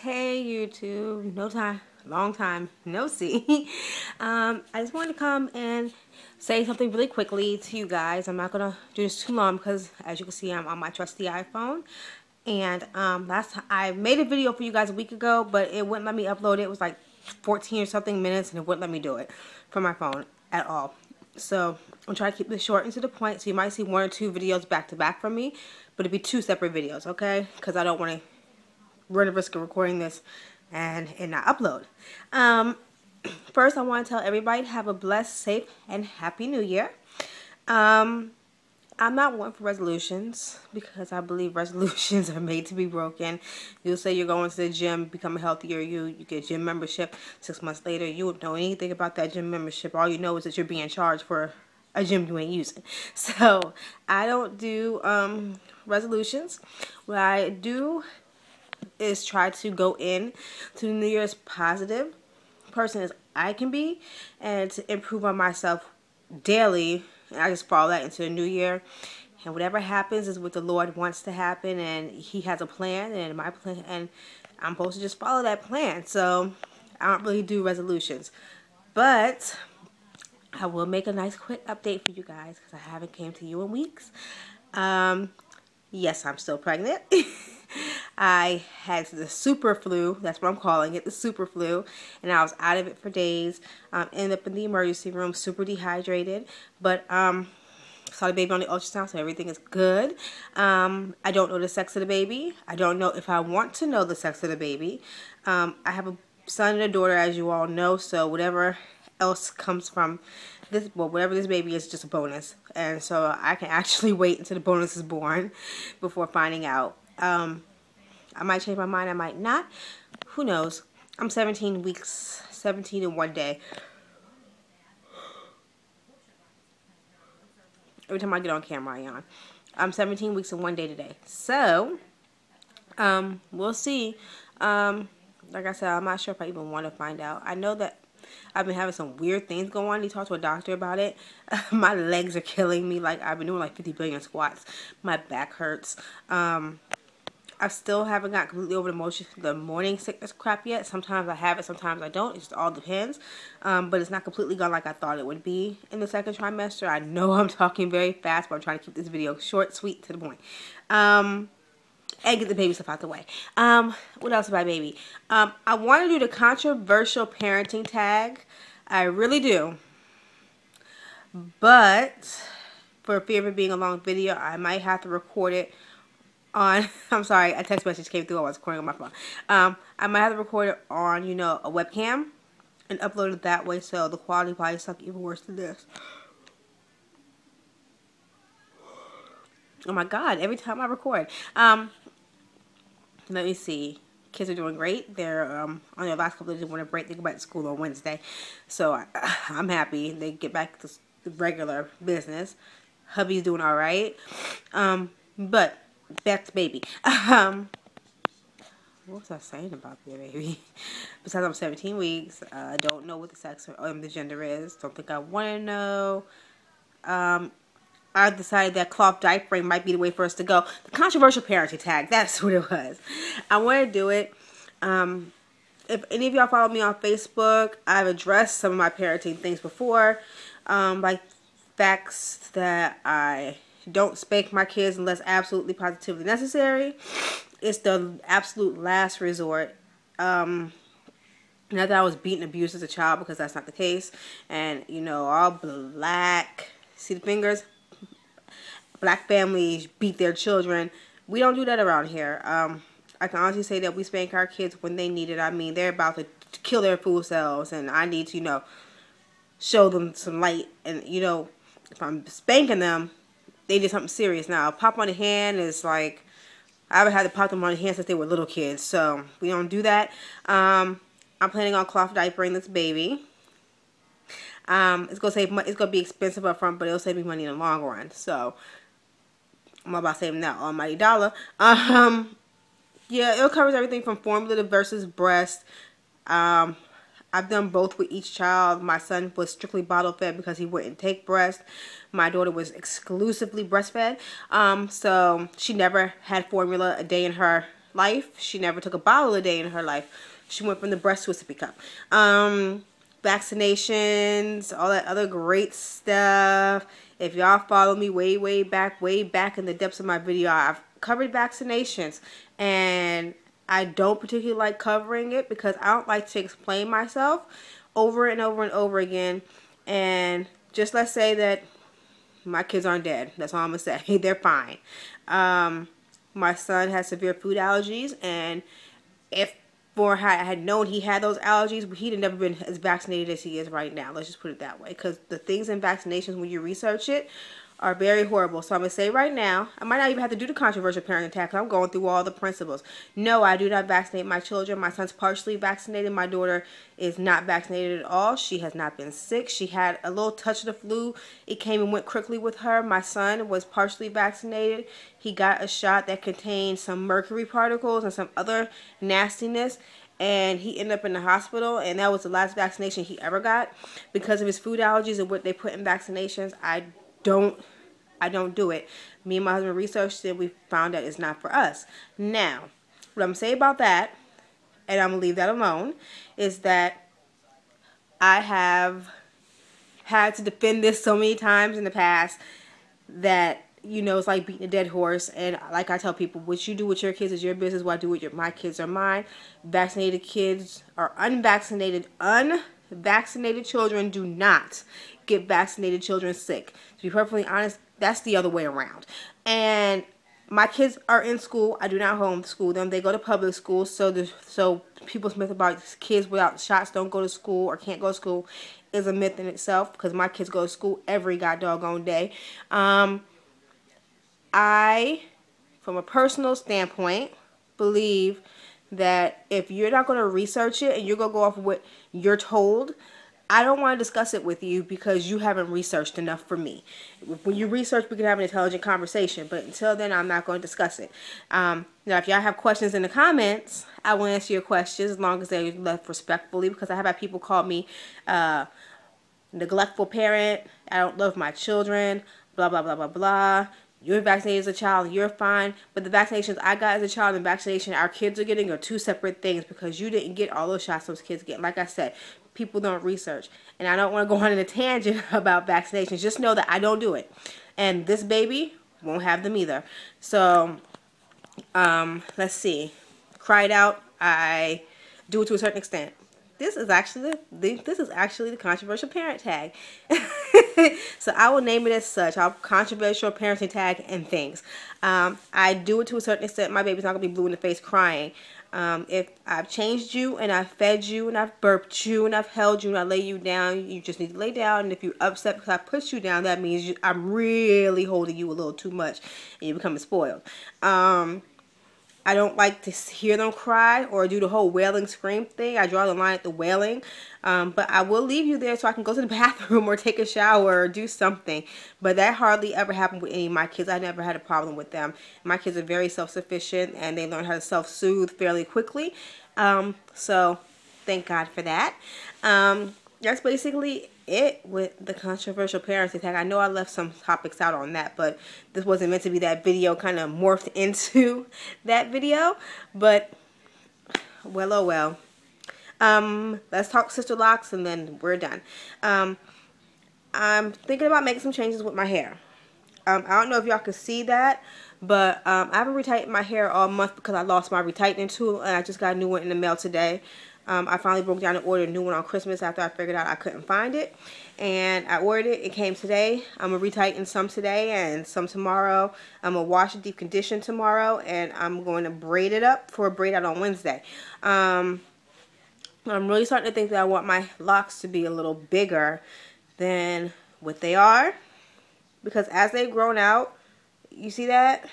Hey YouTube, long time, no see. I just wanted to come and say something really quickly to you guys. I'm not gonna do this too long because, as you can see, I'm on my trusty iPhone. And I made a video for you guys a week ago, but it wouldn't let me upload it. It was like 14 or something minutes, and it wouldn't let me do it from my phone at all. So I'm trying to keep this short and to the point. So you might see one or two videos back to back from me, but it'd be two separate videos, okay? Because I don't want to run the risk of recording this and not upload. First, I want to tell everybody to have a blessed, safe, and happy new year. I'm not one for resolutions because I believe resolutions are made to be broken. You'll say you're going to the gym, become a healthier you get a gym membership. 6 months later, you won't know anything about that gym membership. All you know is that you're being charged for a gym you ain't using. So I don't do resolutions. What I do is try to go in to New Year's positive person as I can be and to improve on myself daily. And I just follow that into the new year. And whatever happens is what the Lord wants to happen, and He has a plan, and my plan, and I'm supposed to just follow that plan. So I don't really do resolutions, but I will make a nice quick update for you guys because I haven't came to you in weeks. Yes, I'm still pregnant. I had the super flu, that's what I'm calling it, the super flu, and I was out of it for days. Ended up in the emergency room, super dehydrated, but saw the baby on the ultrasound, so everything is good. I don't know the sex of the baby. I don't know if I want to know the sex of the baby. I have a son and a daughter, as you all know, so whatever else comes from this, well, whatever this baby is just a bonus. And so I can actually wait until the bonus is born before finding out. I might change my mind, I might not. Who knows? I'm 17 weeks, 17 in one day. Every time I get on camera, I yawn. I'm 17 weeks and 1 day today. So, we'll see. Like I said, I'm not sure if I even want to find out. I know that I've been having some weird things going on. He talked to a doctor about it. My legs are killing me. Like, I've been doing like 50 billion squats. My back hurts. I still haven't got completely over the morning sickness crap yet. Sometimes I have it, sometimes I don't. It just all depends. But it's not completely gone like I thought it would be in the second trimester. I know I'm talking very fast, but I'm trying to keep this video short, sweet, to the point. And get the baby stuff out the way. What else about baby? I want to do the controversial parenting tag. I really do. But for fear of it being a long video, I might have to record it on, I'm sorry, a text message came through. I was recording on my phone. I might have to record it on, a webcam and upload it that way, so the quality probably suck even worse than this. Oh my God, every time I record. Let me see. Kids are doing great. They're on their last couple of days of winter break. They go back to school on Wednesday. So I'm happy. They get back to the regular business. Hubby's doing all right. But back to baby. What was I saying about the baby? Besides, I'm 17 weeks. I don't know what the sex or the gender is. Don't think I want to know. I decided that cloth diapering might be the way for us to go. The controversial parenting tag. That's what it was. I want to do it. If any of y'all follow me on Facebook, I've addressed some of my parenting things before. Like facts that I don't spank my kids unless absolutely positively necessary. It's the absolute last resort. Not that I was beaten and abused as a child, because that's not the case. And, all black, see the fingers? Black families beat their children. We don't do that around here. I can honestly say that we spank our kids when they need it. I mean, they're about to kill their fool selves, and I need to, show them some light. And, if I'm spanking them, they did something serious. Now, pop on the hand is like, I haven't had to pop them on the hand since they were little kids, so we don't do that. I'm planning on cloth diapering this baby. It's gonna be expensive up front, but it'll save me money in the long run. So I'm all about saving that almighty dollar. Yeah, it covers everything from formula versus breast. I've done both with each child. My son was strictly bottle fed because he wouldn't take breast. My daughter was exclusively breastfed. So she never had formula a day in her life. She never took a bottle a day in her life. She went from the breast to a sippy cup. Vaccinations, all that other great stuff. If y'all follow me way back in the depths of my video, I've covered vaccinations, and I don't particularly like covering it because I don't like to explain myself over and over again. And just let's say that my kids aren't dead. That's all I'm gonna say. They're fine. My son has severe food allergies, and if I had known he had those allergies, he'd have never been as vaccinated as he is right now. Let's just put it that way. Because the things in vaccinations, when you research it, are very horrible. So I'm going to say right now, I might not even have to do the controversial parenting tag because I'm going through all the principles. No, I do not vaccinate my children. My son's partially vaccinated. My daughter is not vaccinated at all. She has not been sick. She had a little touch of the flu. It came and went quickly with her. My son was partially vaccinated. He got a shot that contained some mercury particles and some other nastiness, and he ended up in the hospital, and that was the last vaccination he ever got because of his food allergies and what they put in vaccinations. I don't do it. Me and my husband researched it. We found out it's not for us. Now, what I'm going to say about that, and I'm going to leave that alone, is that I have had to defend this so many times in the past that, you know, it's like beating a dead horse. And like I tell people, what you do with your kids is your business. What I do with my kids are mine. Vaccinated kids or unvaccinated children do not get vaccinated children sick. To be perfectly honest, that's the other way around. And my kids are in school. I do not homeschool them. They go to public school. So people's myth about kids without shots don't go to school or can't go to school is a myth in itself, because my kids go to school every goddamn day. I, from a personal standpoint, believe that if you're not going to research it and you're going to go off of what you're told, I don't want to discuss it with you because you haven't researched enough for me. When you research, we can have an intelligent conversation, but until then, I'm not going to discuss it. Now, if y'all have questions in the comments, I will answer your questions as long as they're left respectfully, because I have had people call me neglectful parent, I don't love my children, blah, blah, blah, blah, blah. You're vaccinated as a child, you're fine. But the vaccinations I got as a child and the vaccination our kids are getting are two separate things, because you didn't get all those shots those kids get. Like I said, people don't research. And I don't want to go on in a tangent about vaccinations. Just know that I don't do it. And this baby won't have them either. So, let's see. Cry it out. I do it to a certain extent. This is actually the controversial parent tag. So I will name it as such. I'll controversial parenting tag and things. I do it to a certain extent. My baby's not gonna be blue in the face crying. If I've changed you and I've fed you and I've burped you and I've held you and I lay you down, you just need to lay down. And if you're upset because I put you down, that means I'm really holding you a little too much and you're becoming spoiled. I don't like to hear them cry or do the whole wailing scream thing. I draw the line at the wailing. But I will leave you there so I can go to the bathroom or take a shower or do something. But that hardly ever happened with any of my kids. I never had a problem with them. My kids are very self-sufficient and they learn how to self-soothe fairly quickly. So thank God for that. That's basically it with the controversial parenting tag. I know I left some topics out on that, but this wasn't meant to be that video, kind of morphed into that video. But well, oh well. Let's talk sister locks and then we're done. I'm thinking about making some changes with my hair. I don't know if y'all can see that, but I haven't retightened my hair all month because I lost my retightening tool and I just got a new one in the mail today. I finally broke down and ordered a new one on Christmas after I figured out I couldn't find it. And I ordered it. It came today. I'm going to retighten some today and some tomorrow. I'm going to wash and deep condition tomorrow. And I'm going to braid it up for a braid out on Wednesday. I'm really starting to think that I want my locks to be a little bigger than what they are. Because as they've grown out, you see that?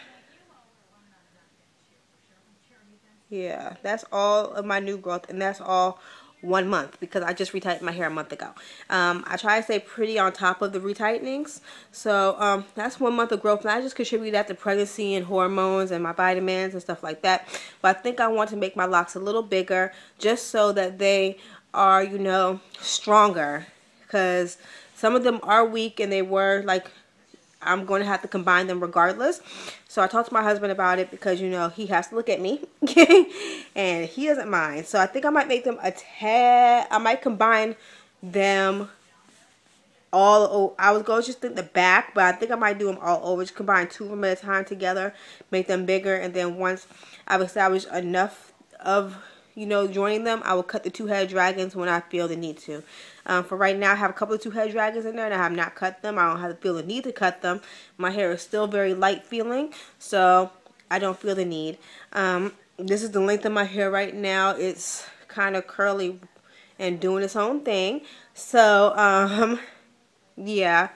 Yeah, that's all of my new growth, and that's all 1 month because I just retightened my hair a month ago. I try to stay pretty on top of the retightenings, so that's 1 month of growth, and I just contribute that to pregnancy and hormones and my vitamins and stuff like that. But I think I want to make my locks a little bigger just so that they are, you know, stronger, because some of them are weak and they were like, I'm going to have to combine them regardless. So I talked to my husband about it because, you know, he has to look at me and he doesn't mind. So I think I might make them a tad, I might combine them all. I was going to just think the back, but I think I might do them all over. Just combine 2 of them at a time together, make them bigger, and then once I've established enough of, you know, joining them, I will cut the 2-headed dragons when I feel the need to. For right now, I have a couple of 2-headed dragons in there, and I have not cut them. I don't have to feel the need to cut them. My hair is still very light feeling, so I don't feel the need. This is the length of my hair right now. It's kind of curly and doing its own thing. So, yeah,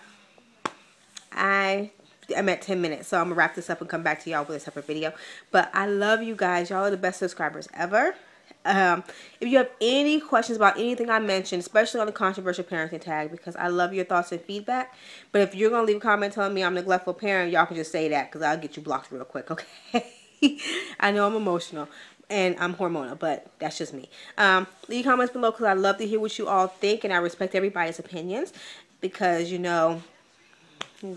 I'm at 10 minutes, so I'm going to wrap this up and come back to y'all with a separate video. But I love you guys. Y'all are the best subscribers ever. If you have any questions about anything I mentioned, especially on the controversial parenting tag, because I love your thoughts and feedback. But if you're going to leave a comment telling me I'm a neglectful parent, y'all can just say that because I'll get you blocked real quick, okay? I know I'm emotional and I'm hormonal, but that's just me. Leave comments below because I love to hear what you all think, and I respect everybody's opinions because, you know,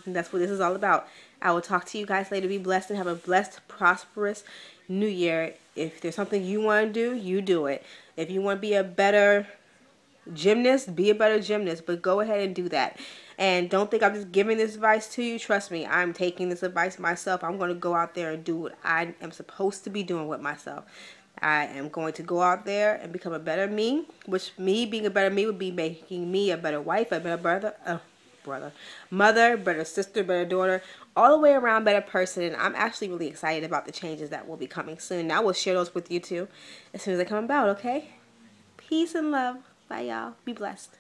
that's what this is all about. I will talk to you guys later. Be blessed and have a blessed, prosperous new year. If there's something you want to do, you do it. If you want to be a better gymnast, be a better gymnast. But go ahead and do that. And don't think I'm just giving this advice to you. Trust me, I'm taking this advice myself. I'm going to go out there and do what I am supposed to be doing with myself. I am going to go out there and become a better me. Which me being a better me would be making me a better wife, a better mother, better sister, better daughter, all the way around better person. And I'm actually really excited about the changes that will be coming soon. And I will share those with you too as soon as they come about, okay? Peace and love. Bye, y'all. Be blessed.